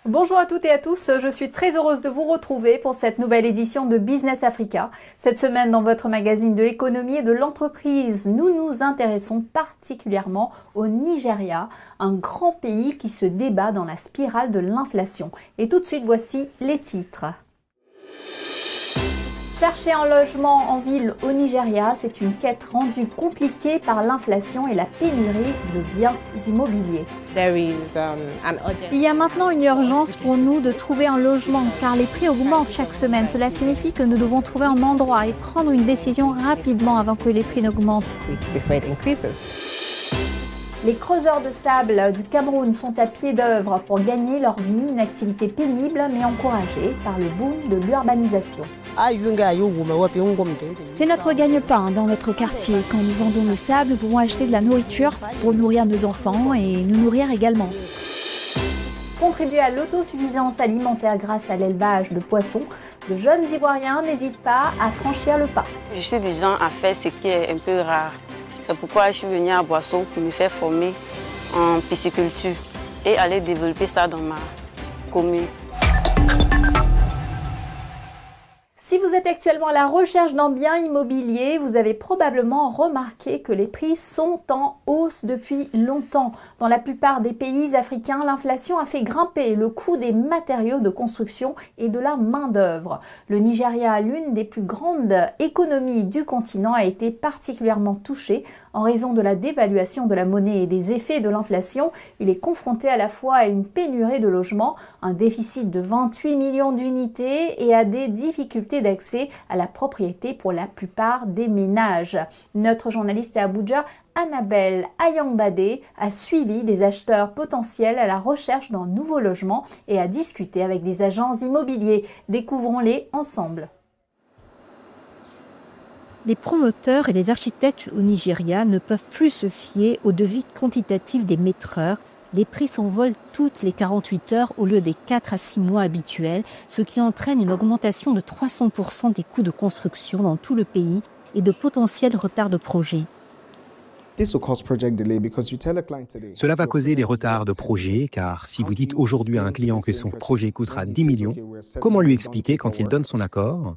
Bonjour à toutes et à tous, je suis très heureuse de vous retrouver pour cette nouvelle édition de Business Africa. Cette semaine, dans votre magazine de l'économie et de l'entreprise, nous nous intéressons particulièrement au Nigeria, un grand pays qui se débat dans la spirale de l'inflation. Et tout de suite, voici les titres. Chercher un logement en ville au Nigeria, c'est une quête rendue compliquée par l'inflation et la pénurie de biens immobiliers. Il y a maintenant une urgence pour nous de trouver un logement car les prix augmentent chaque semaine. Cela signifie que nous devons trouver un endroit et prendre une décision rapidement avant que les prix n'augmentent. Les creuseurs de sable du Cameroun sont à pied d'œuvre pour gagner leur vie, une activité pénible mais encouragée par le boom de l'urbanisation. C'est notre gagne-pain dans notre quartier. Quand nous vendons le sable, nous pouvons acheter de la nourriture pour nourrir nos enfants et nous nourrir également. Contribuer à l'autosuffisance alimentaire grâce à l'élevage de poissons, de jeunes Ivoiriens n'hésitent pas à franchir le pas. Je suis du genre à faire ce qui est un peu rare. C'est pourquoi je suis venue à Boisson pour me faire former en pisciculture et aller développer ça dans ma commune. Si vous êtes actuellement à la recherche d'un bien immobilier, vous avez probablement remarqué que les prix sont en hausse depuis longtemps. Dans la plupart des pays africains, l'inflation a fait grimper le coût des matériaux de construction et de la main-d'œuvre. Le Nigeria, l'une des plus grandes économies du continent, a été particulièrement touché en raison de la dévaluation de la monnaie et des effets de l'inflation. Il est confronté à la fois à une pénurie de logements, un déficit de 28 millions d'unités et à des difficultés d'accès à la propriété pour la plupart des ménages. Notre journaliste à Abuja, Annabelle Ayambade, a suivi des acheteurs potentiels à la recherche d'un nouveau logement et a discuté avec des agents immobiliers. Découvrons-les ensemble. Les promoteurs et les architectes au Nigeria ne peuvent plus se fier aux devis quantitatifs des maîtreurs. Les prix s'envolent toutes les 48 heures au lieu des 4 à 6 mois habituels, ce qui entraîne une augmentation de 300% des coûts de construction dans tout le pays et de potentiels retards de projets. Cela va causer des retards de projet, car si vous dites aujourd'hui à un client que son projet coûtera 10 millions, comment lui expliquer quand il donne son accord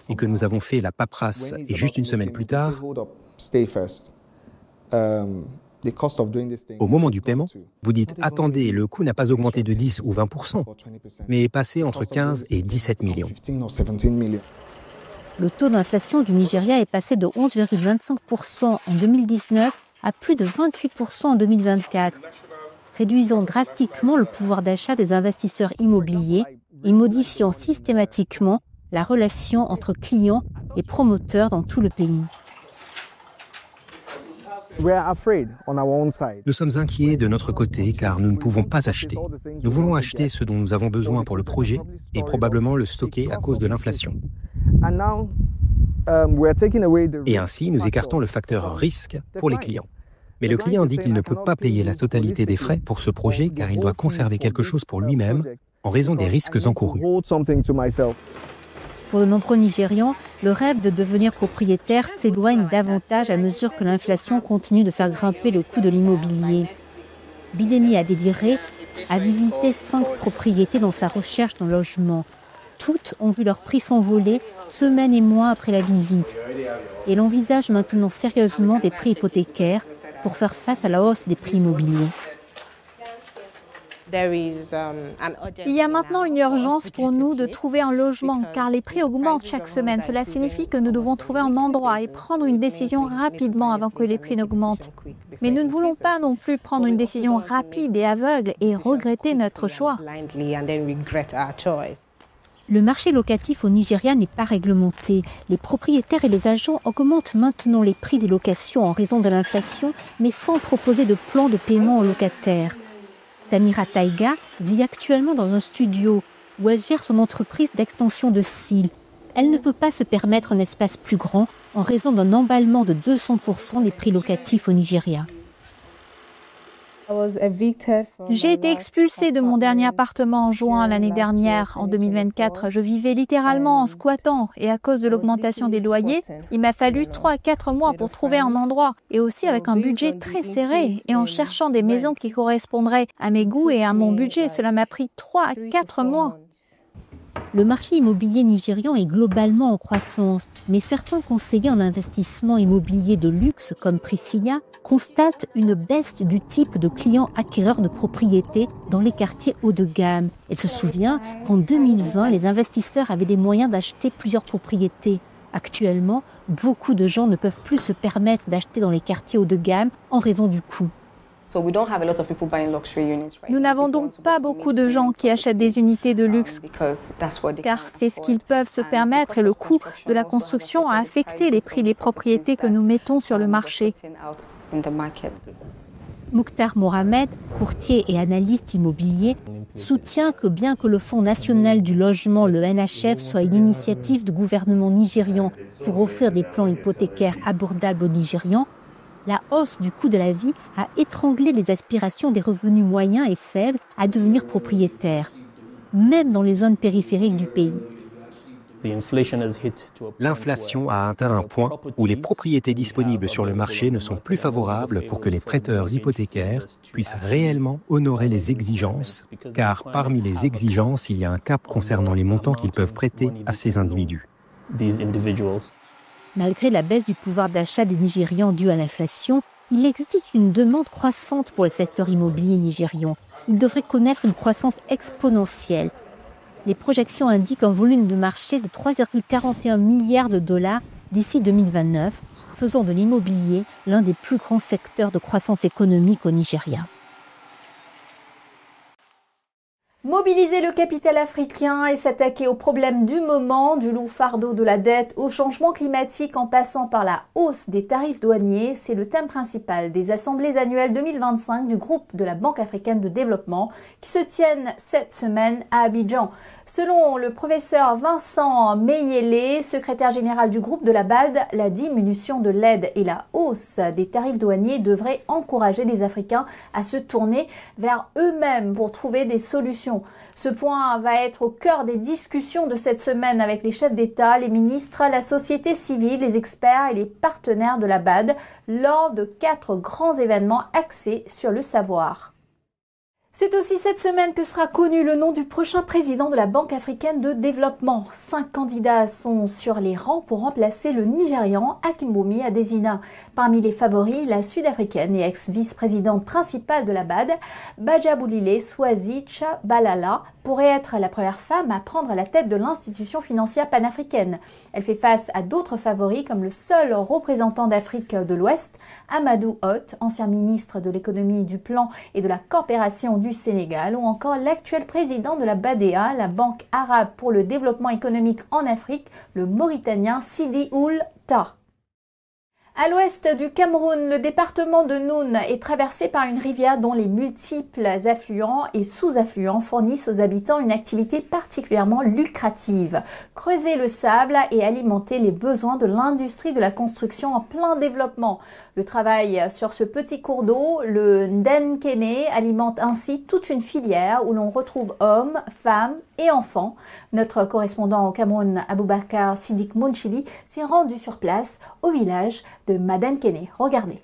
et que nous avons fait la paperasse et juste une semaine plus tard, au moment du paiement, vous dites « Attendez, le coût n'a pas augmenté de 10 ou 20%, mais est passé entre 15 et 17 millions. » Le taux d'inflation du Nigeria est passé de 11,25% en 2019 à plus de 28% en 2024, réduisant drastiquement le pouvoir d'achat des investisseurs immobiliers et modifiant systématiquement la relation entre clients et promoteurs dans tout le pays. Nous sommes inquiets de notre côté car nous ne pouvons pas acheter. Nous voulons acheter ce dont nous avons besoin pour le projet et probablement le stocker à cause de l'inflation. Et ainsi, nous écartons le facteur risque pour les clients. Mais le client dit qu'il ne peut pas payer la totalité des frais pour ce projet car il doit conserver quelque chose pour lui-même en raison des risques encourus. Pour de nombreux Nigérians, le rêve de devenir propriétaire s'éloigne davantage à mesure que l'inflation continue de faire grimper le coût de l'immobilier. Bidemi Adéliré a visité 5 propriétés dans sa recherche d'un logement. Toutes ont vu leur prix s'envoler semaines et mois après la visite. Et l'on envisage maintenant sérieusement des prix hypothécaires pour faire face à la hausse des prix immobiliers. Il y a maintenant une urgence pour nous de trouver un logement car les prix augmentent chaque semaine. Cela signifie que nous devons trouver un endroit et prendre une décision rapidement avant que les prix n'augmentent. Mais nous ne voulons pas non plus prendre une décision rapide et aveugle et regretter notre choix. Le marché locatif au Nigeria n'est pas réglementé. Les propriétaires et les agents augmentent maintenant les prix des locations en raison de l'inflation, mais sans proposer de plan de paiement aux locataires. Samira Taiga vit actuellement dans un studio où elle gère son entreprise d'extension de cils. Elle ne peut pas se permettre un espace plus grand en raison d'un emballement de 200% des prix locatifs au Nigeria. J'ai été expulsée de mon dernier appartement en juin l'année dernière, en 2024. Je vivais littéralement en squattant et à cause de l'augmentation des loyers, il m'a fallu 3 à 4 mois pour trouver un endroit et aussi avec un budget très serré et en cherchant des maisons qui correspondraient à mes goûts et à mon budget. Cela m'a pris 3 à 4 mois. Le marché immobilier nigérian est globalement en croissance, mais certains conseillers en investissement immobilier de luxe, comme Priscilla, constatent une baisse du type de clients acquéreurs de propriétés dans les quartiers haut de gamme. Elle se souvient qu'en 2020, les investisseurs avaient les moyens d'acheter plusieurs propriétés. Actuellement, beaucoup de gens ne peuvent plus se permettre d'acheter dans les quartiers haut de gamme en raison du coût. Nous n'avons donc pas beaucoup de gens qui achètent des unités de luxe, car c'est ce qu'ils peuvent se permettre et le coût de la construction a affecté les prix des propriétés que nous mettons sur le marché. Mokhtar Mohamed, courtier et analyste immobilier, soutient que bien que le Fonds national du logement, le NHF, soit une initiative du gouvernement nigérian pour offrir des plans hypothécaires abordables aux Nigérians, la hausse du coût de la vie a étranglé les aspirations des revenus moyens et faibles à devenir propriétaires, même dans les zones périphériques du pays. L'inflation a atteint un point où les propriétés disponibles sur le marché ne sont plus favorables pour que les prêteurs hypothécaires puissent réellement honorer les exigences, car parmi les exigences, il y a un cap concernant les montants qu'ils peuvent prêter à ces individus. Malgré la baisse du pouvoir d'achat des Nigérians due à l'inflation, il existe une demande croissante pour le secteur immobilier nigérian. Il devrait connaître une croissance exponentielle. Les projections indiquent un volume de marché de 3,41 milliards de dollars d'ici 2029, faisant de l'immobilier l'un des plus grands secteurs de croissance économique au Nigeria. Mobiliser le capital africain et s'attaquer aux problèmes du moment, du lourd fardeau de la dette au changement climatique en passant par la hausse des tarifs douaniers, c'est le thème principal des assemblées annuelles 2025 du groupe de la Banque africaine de développement qui se tiennent cette semaine à Abidjan. Selon le professeur Vincent Meyele, secrétaire général du groupe de la BAD, la diminution de l'aide et la hausse des tarifs douaniers devraient encourager les Africains à se tourner vers eux-mêmes pour trouver des solutions. Ce point va être au cœur des discussions de cette semaine avec les chefs d'État, les ministres, la société civile, les experts et les partenaires de la BAD lors de 4 grands événements axés sur le savoir. C'est aussi cette semaine que sera connu le nom du prochain président de la Banque africaine de développement. 5 candidats sont sur les rangs pour remplacer le Nigérian Akinwumi Adesina. Parmi les favoris, la Sud-Africaine et ex-vice-présidente principale de la BAD, Bajabulile Swazi Tshabalala, pourrait être la première femme à prendre la tête de l'institution financière panafricaine. Elle fait face à d'autres favoris comme le seul représentant d'Afrique de l'Ouest, Amadou Hott, ancien ministre de l'économie, du plan et de la coopération du Sénégal, ou encore l'actuel président de la BADEA, la Banque arabe pour le développement économique en Afrique, le Mauritanien Sidi Ould Tah. À l'ouest du Cameroun, le département de Noun est traversé par une rivière dont les multiples affluents et sous-affluents fournissent aux habitants une activité particulièrement lucrative. Creuser le sable et alimenter les besoins de l'industrie de la construction en plein développement. Le travail sur ce petit cours d'eau, le Ndenkene, alimente ainsi toute une filière où l'on retrouve hommes, femmes et enfants. Notre correspondant au Cameroun, Aboubakar Sidik Mounchili, s'est rendu sur place au village de Madenkene. Regardez.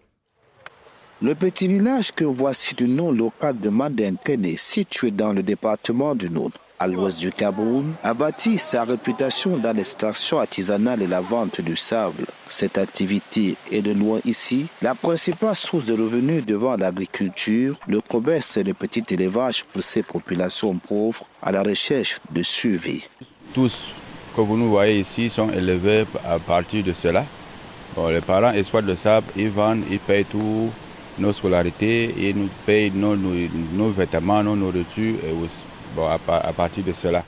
Le petit village que voici du nom local de Madenkene, situé dans le département du Noun, à l'ouest du Cameroun, a bâti sa réputation dans l'extraction artisanale et la vente du sable. Cette activité est de loin ici la principale source de revenus devant l'agriculture, le commerce et le petit élevage pour ces populations pauvres à la recherche de survie. Tous que vous nous voyez ici sont élevés à partir de cela. Bon, les parents exploitent le sable, ils vendent, ils payent tout, nos scolarités, ils nous payent nos vêtements, nos nourritures et aussi. Bon, à partir de cela.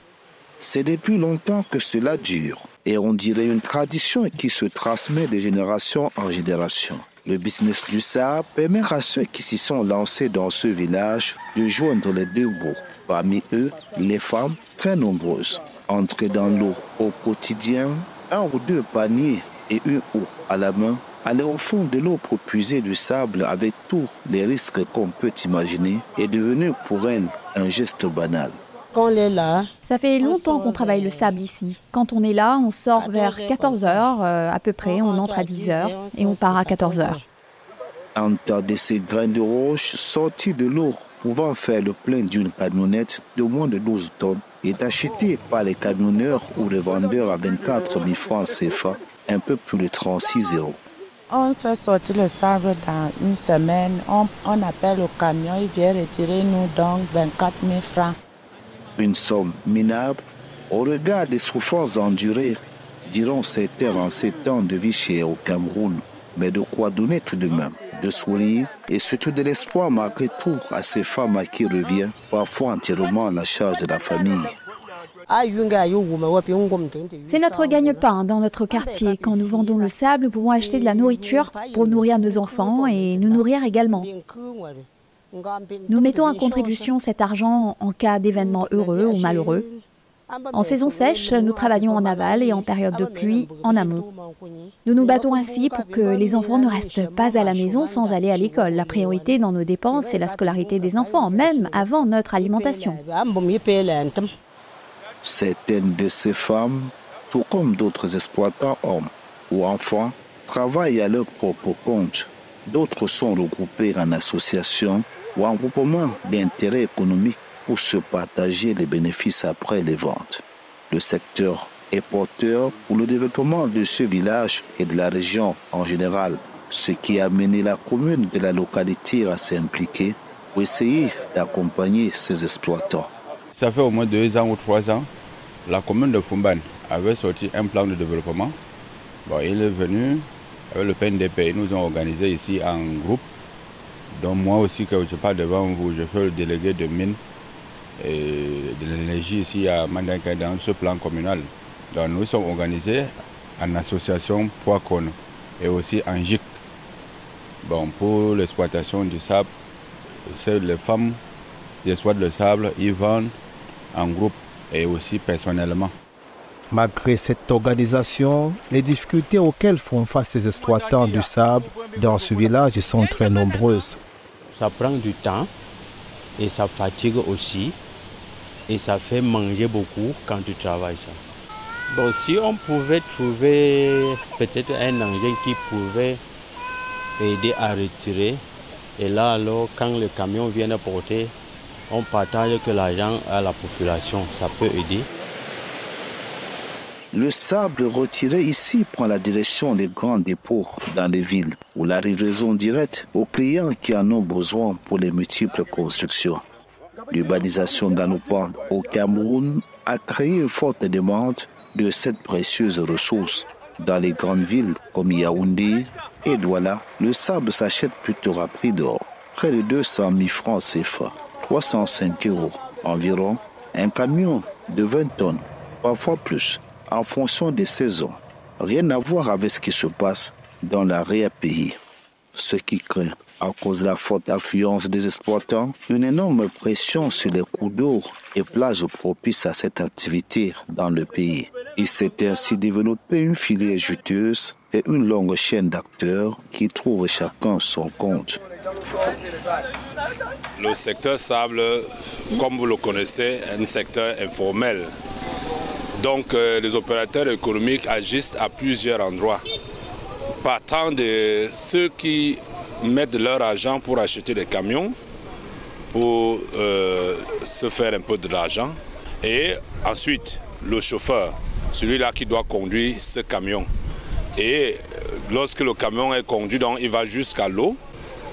C'est depuis longtemps que cela dure et on dirait une tradition qui se transmet de génération en génération. Le business du sable permet à ceux qui s'y sont lancés dans ce village de joindre les deux bouts. Parmi eux, les femmes, très nombreuses, entrent dans l'eau au quotidien, 1 ou 2 paniers et une eau à la main Aller au fond de l'eau pour puiser du sable avec tous les risques qu'on peut imaginer est devenu pour elle un geste banal. Quand on est là, Ça fait longtemps qu'on travaille le sable ici. Quand on est là, on sort vers 14h à peu près, on entre à 10h et on part à 14h. Entendre ces grains de roche sortis de l'eau pouvant faire le plein d'une camionnette de moins de 12 tonnes est acheté par les camionneurs ou les vendeurs à 24 000 francs CFA, un peu plus de 36 €. on fait sortir le sable dans une semaine. On appelle le camion, il vient retirer nous donc 24 000 francs. Une somme minable au regard des souffrances endurées, diront certains en ces temps de vie chère au Cameroun, mais de quoi donner tout de même, de sourire et surtout de l'espoir malgré tout à ces femmes à qui revient parfois entièrement la charge de la famille. C'est notre gagne-pain dans notre quartier. Quand nous vendons le sable, nous pouvons acheter de la nourriture pour nourrir nos enfants et nous nourrir également. Nous mettons à contribution cet argent en cas d'événements heureux ou malheureux. En saison sèche, nous travaillons en aval et en période de pluie, en amont. Nous nous battons ainsi pour que les enfants ne restent pas à la maison sans aller à l'école. La priorité dans nos dépenses, c'est la scolarité des enfants, même avant notre alimentation. Certaines de ces femmes, tout comme d'autres exploitants hommes ou enfants, travaillent à leur propre compte. D'autres sont regroupés en associations ou en groupement d'intérêt économique pour se partager les bénéfices après les ventes. Le secteur est porteur pour le développement de ce village et de la région en général, ce qui a amené la commune de la localité à s'impliquer pour essayer d'accompagner ces exploitants. Ça fait au moins 2 ans ou 3 ans, la commune de Fumban avait sorti un plan de développement. Bon, il est venu avec le PNDP, nous avons organisé ici en groupe. Donc moi aussi, que je parle devant vous, je fais le délégué de mines et de l'énergie ici à Mandanka dans ce plan communal. Donc nous sommes organisés en association Poikon et aussi en GIC. Bon, pour l'exploitation du sable, c'est les femmes qui exploitent le sable, ils vendent en groupe et aussi personnellement. Malgré cette organisation, les difficultés auxquelles font face les exploitants du sable dans ce village sont très nombreuses. Ça prend du temps et ça fatigue aussi et ça fait manger beaucoup quand tu travailles ça. Bon, si on pouvait trouver peut-être un engin qui pouvait aider à retirer, et là alors quand le camion vient porter, on partage que l'argent à la population, ça peut aider. Le sable retiré ici prend la direction des grands dépôts dans les villes ou la livraison directe aux clients qui en ont besoin pour les multiples constructions. L'urbanisation galopante au Cameroun a créé une forte demande de cette précieuse ressource. Dans les grandes villes comme Yaoundé et Douala, le sable s'achète plutôt à prix d'or, près de 200 000 francs CFA, 305 € environ, un camion de 20 tonnes, parfois plus, en fonction des saisons. Rien à voir avec ce qui se passe dans l'arrière-pays. Ce qui crée, à cause de la forte affluence des exploitants, une énorme pression sur les cours d'eau et plages propices à cette activité dans le pays. Il s'est ainsi développé une filière juteuse et une longue chaîne d'acteurs qui trouvent chacun son compte. Le secteur sable, comme vous le connaissez, est un secteur informel. Donc les opérateurs économiques agissent à plusieurs endroits. Partant de ceux qui mettent leur argent pour acheter des camions, pour se faire un peu de l'argent. Et ensuite, le chauffeur, celui-là qui doit conduire ce camion. Et lorsque le camion est conduit, donc, il va jusqu'à l'eau.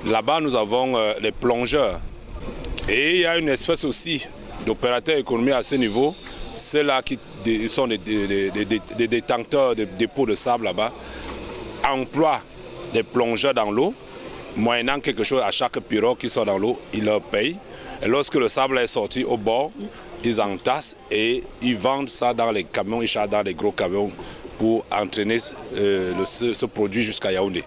Là-bas, nous avons les plongeurs. Et il y a une espèce aussi d'opérateurs économiques à ce niveau. Ceux-là qui sont des détenteurs de dépôts de sable là-bas, emploient des plongeurs dans l'eau, moyennant quelque chose à chaque pirogue qui sort dans l'eau, ils leur payent. Et lorsque le sable est sorti au bord, ils entassent et ils vendent ça dans les camions, ils chargent dans les gros camions pour entraîner ce produit jusqu'à Yaoundé.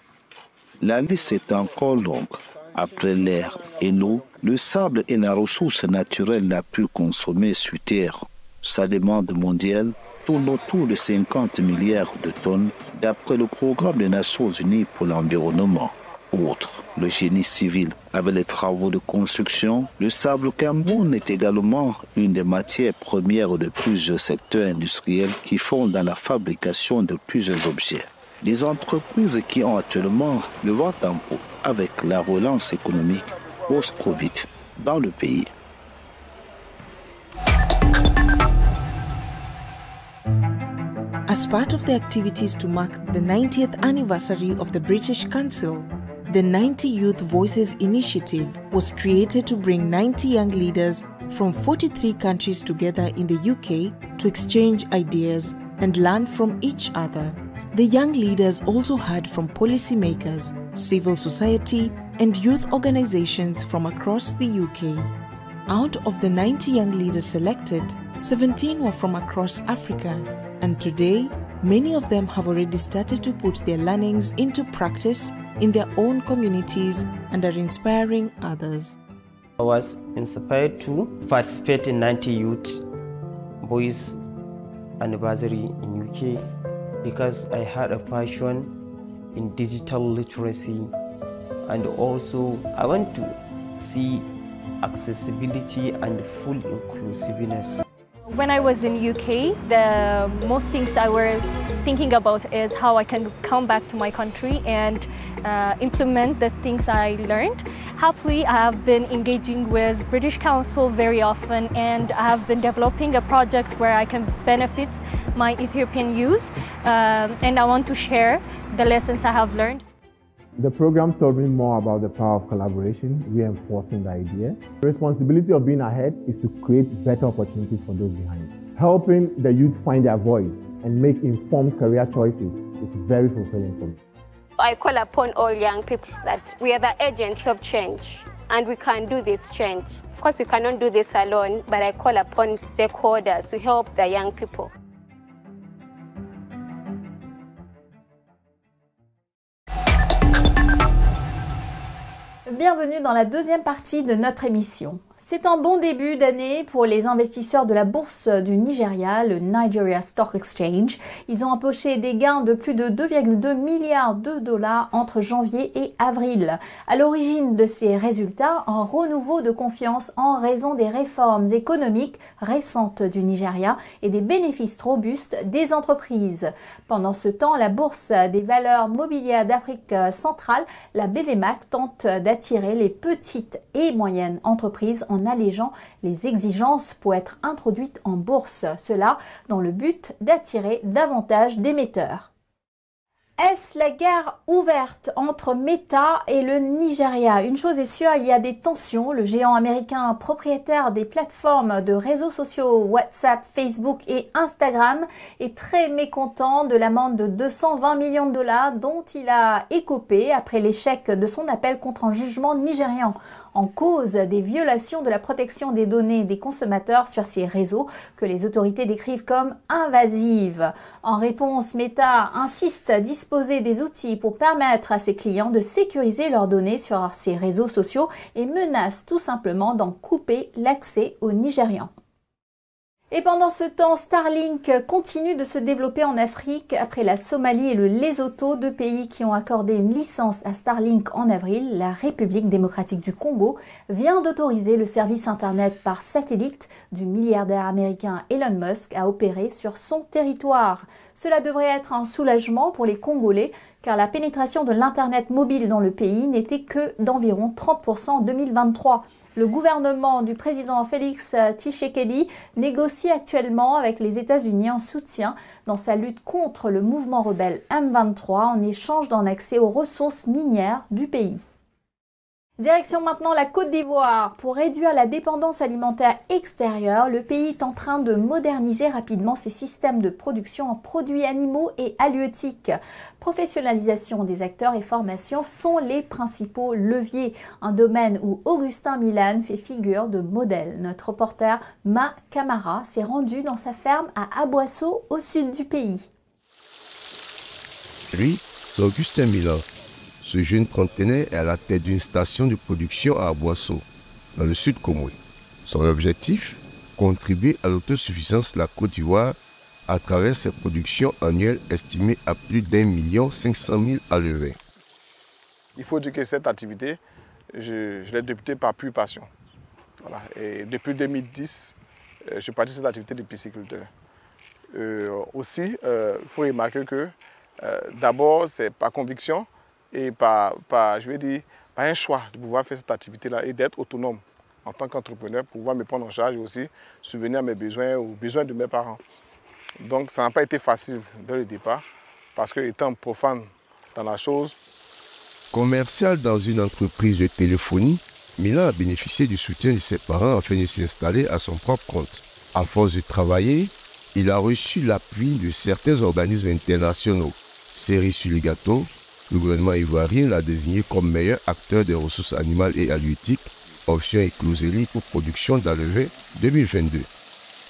La liste est encore longue. Après l'air et l'eau, le sable est la ressource naturelle la plus consommée sur Terre. Sa demande mondiale tourne autour de 50 milliards de tonnes d'après le programme des Nations Unies pour l'environnement. Outre le génie civil, avec les travaux de construction, le sable au Cameroun est également une des matières premières de plusieurs secteurs industriels qui font dans la fabrication de plusieurs objets. Des entreprises qui ont actuellement le vent en poupe avec la relance économique post-Covid dans le pays. As part of the activities to mark the 90th anniversary of the British Council, the 90 Youth Voices Initiative was created to bring 90 young leaders from 43 countries together in the UK to exchange ideas and learn from each other. The young leaders also heard from policymakers, civil society, and youth organizations from across the UK. Out of the 90 young leaders selected, 17 were from across Africa, and today, many of them have already started to put their learnings into practice in their own communities and are inspiring others. I was inspired to participate in 90 Youth Boys Anniversary in UK because I had a passion in digital literacy, and also I want to see accessibility and full inclusiveness. When I was in UK, the most things I was thinking about is how I can come back to my country and implement the things I learned. Happily, I have been engaging with British Council very often, and I have been developing a project where I can benefit my Ethiopian youth, and I want to share the lessons I have learned. The program taught me more about the power of collaboration, reinforcing the idea. The responsibility of being ahead is to create better opportunities for those behind. Helping the youth find their voice and make informed career choices is very fulfilling for me. I call upon all young people that we are the agents of change and we can do this change. Of course, we cannot do this alone, but I call upon stakeholders to help the young people. Bienvenue dans la deuxième partie de notre émission. C'est un bon début d'année pour les investisseurs de la bourse du Nigeria, le Nigeria Stock Exchange. Ils ont empoché des gains de plus de 2,2 milliards de dollars entre janvier et avril. À l'origine de ces résultats, un renouveau de confiance en raison des réformes économiques récentes du Nigeria et des bénéfices robustes des entreprises. Pendant ce temps, la bourse des valeurs mobilières d'Afrique centrale, la BVMAC, tente d'attirer les petites et moyennes entreprises en allégeant les exigences pour être introduites en bourse, cela dans le but d'attirer davantage d'émetteurs. Est-ce la guerre ouverte entre Meta et le Nigeria? Une chose est sûre, il y a des tensions. Le géant américain propriétaire des plateformes de réseaux sociaux WhatsApp, Facebook et Instagram est très mécontent de l'amende de 220 millions de dollars dont il a écopé après l'échec de son appel contre un jugement nigérian en cause des violations de la protection des données des consommateurs sur ces réseaux que les autorités décrivent comme invasives. En réponse, Meta insiste à disposer des outils pour permettre à ses clients de sécuriser leurs données sur ces réseaux sociaux et menace tout simplement d'en couper l'accès aux Nigérians. Et pendant ce temps, Starlink continue de se développer en Afrique après la Somalie et le Lesotho, deux pays qui ont accordé une licence à Starlink en avril. La République démocratique du Congo vient d'autoriser le service Internet par satellite du milliardaire américain Elon Musk à opérer sur son territoire. Cela devrait être un soulagement pour les Congolais car la pénétration de l'Internet mobile dans le pays n'était que d'environ 30% en 2023. Le gouvernement du président Félix Tshisekedi négocie actuellement avec les États-Unis en soutien dans sa lutte contre le mouvement rebelle M23 en échange d'un accès aux ressources minières du pays. Direction maintenant la Côte d'Ivoire. Pour réduire la dépendance alimentaire extérieure, le pays est en train de moderniser rapidement ses systèmes de production en produits animaux et halieutiques. Professionnalisation des acteurs et formation sont les principaux leviers, un domaine où Augustin Milan fait figure de modèle. Notre reporter Ma Camara s'est rendu dans sa ferme à Aboisseau, au sud du pays. Lui, c'est Augustin Milan. Ce jeune trentenaire est à la tête d'une station de production à Aboisseau, dans le sud Comoué. Son objectif, contribuer à l'autosuffisance de la Côte d'Ivoire à travers ses productions annuelles estimées à plus d'1 500 000 alevins. Il faut dire que cette activité, je l'ai débutée par pure passion. Voilà. Et depuis 2010, je pratique cette activité de pisciculteur. Aussi, il faut remarquer que d'abord, c'est par conviction et par un choix de pouvoir faire cette activité-là et d'être autonome en tant qu'entrepreneur, pour pouvoir me prendre en charge et aussi subvenir à mes besoins ou aux besoins de mes parents. Donc ça n'a pas été facile dès le départ, parce que étant profane dans la chose. Commercial dans une entreprise de téléphonie, Milan a bénéficié du soutien de ses parents afin de s'installer à son propre compte. À force de travailler, il a reçu l'appui de certains organismes internationaux. Cerise sur le gâteau, le gouvernement ivoirien l'a désigné comme meilleur acteur des ressources animales et halieutiques, option écloserie pour production d'alevins 2022.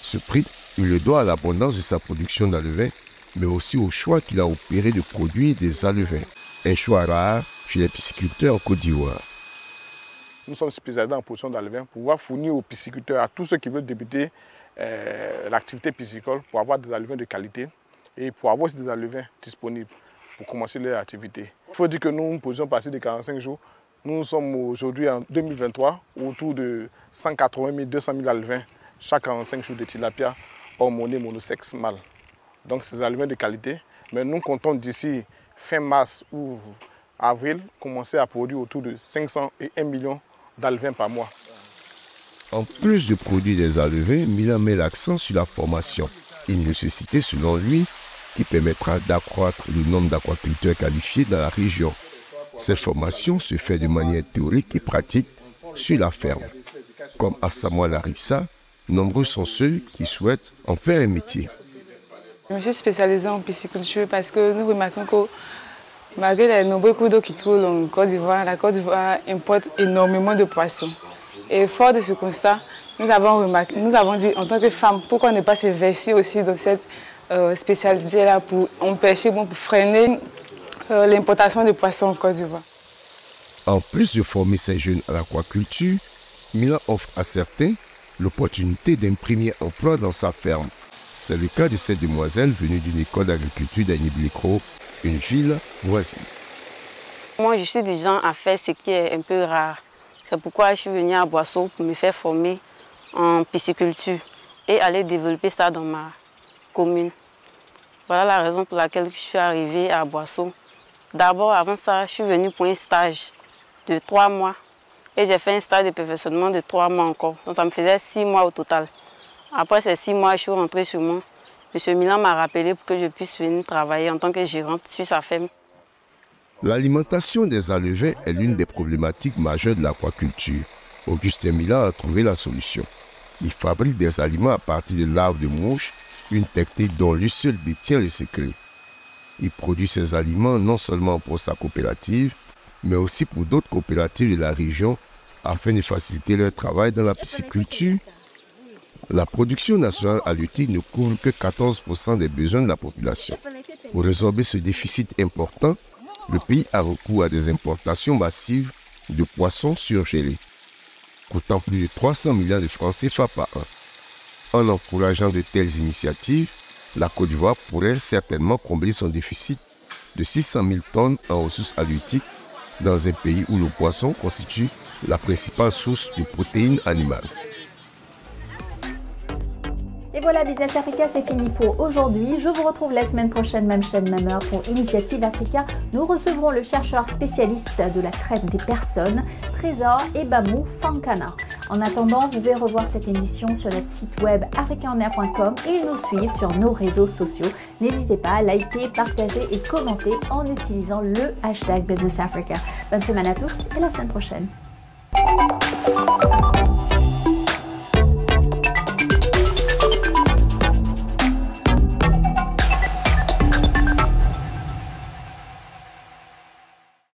Ce prix, il le doit à l'abondance de sa production d'alevins, mais aussi au choix qu'il a opéré de produire des alevins. Un choix rare chez les pisciculteurs en Côte d'Ivoire. Nous sommes spécialisés en production d'alevins pour pouvoir fournir aux pisciculteurs, à tous ceux qui veulent débuter l'activité piscicole, pour avoir des alevins de qualité et pour avoir aussi des alevins disponibles pour commencer leur activité. Il faut dire que nous produisons à partir de 45 jours. Nous sommes aujourd'hui en 2023 autour de 180 000, 200 000 alevins chaque 45 jours de tilapia hormonés monosexe mâle. Donc c'est des alevins de qualité. Mais nous comptons d'ici fin mars ou avril commencer à produire autour de 500 et 1 million d'alevins par mois. En plus de produire des alevins, Milan met l'accent sur la formation. Une nécessité selon lui qui permettra d'accroître le nombre d'aquaculteurs qualifiés dans la région. Cette formation se fait de manière théorique et pratique sur la ferme. Comme Asamoah Larissa, nombreux sont ceux qui souhaitent en faire un métier. Je me suis spécialisée en pisciculture parce que nous remarquons que malgré les nombreux cours d'eau qui coulent en Côte d'Ivoire, la Côte d'Ivoire importe énormément de poissons. Et fort de ce constat, nous avons dit en tant que femmes, pourquoi ne pas se verser aussi dans cette spécialité-là pour empêcher, pour freiner l'importation de poissons en Côte d'Ivoire. En plus de former ces jeunes à l'aquaculture, Milan offre à certains l'opportunité d'un premier emploi dans sa ferme. C'est le cas de cette demoiselle venue d'une école d'agriculture d'Aniblekro, une ville voisine. Moi, je suis du genre à faire ce qui est un peu rare. C'est pourquoi je suis venue à Boisseau pour me faire former en pisciculture et aller développer ça dans ma commune. Voilà la raison pour laquelle je suis arrivée à Boisseau. D'abord, avant ça, je suis venue pour un stage de 3 mois. Et j'ai fait un stage de perfectionnement de 3 mois encore. Donc ça me faisait 6 mois au total. Après ces 6 mois, je suis rentrée sur moi. M. Milan m'a rappelé pour que je puisse venir travailler en tant que gérante sur sa ferme. L'alimentation des alevins est l'une des problématiques majeures de l'aquaculture. Augustin Milan a trouvé la solution. Il fabrique des aliments à partir de larves de mouches, une technique dont lui seul détient le secret. Il produit ces aliments non seulement pour sa coopérative, mais aussi pour d'autres coopératives de la région afin de faciliter leur travail dans la pisciculture. La production nationale halieutique ne couvre que 14% des besoins de la population. Pour résorber ce déficit important, le pays a recours à des importations massives de poissons surgelés, coûtant plus de 300 millions de francs CFA par an. En encourageant de telles initiatives, la Côte d'Ivoire pourrait certainement combler son déficit de 600 000 tonnes en ressources halieutiques dans un pays où le poisson constitue la principale source de protéines animales. Et voilà, Business Africa, c'est fini pour aujourd'hui. Je vous retrouve la semaine prochaine, même chaîne, même heure, pour Initiative Africa. Nous recevrons le chercheur spécialiste de la traite des personnes, Trésor Ebamou Fankana. En attendant, vous pouvez revoir cette émission sur notre site web africaenair.com et nous suivre sur nos réseaux sociaux. N'hésitez pas à liker, partager et commenter en utilisant le hashtag Business Africa. Bonne semaine à tous et à la semaine prochaine.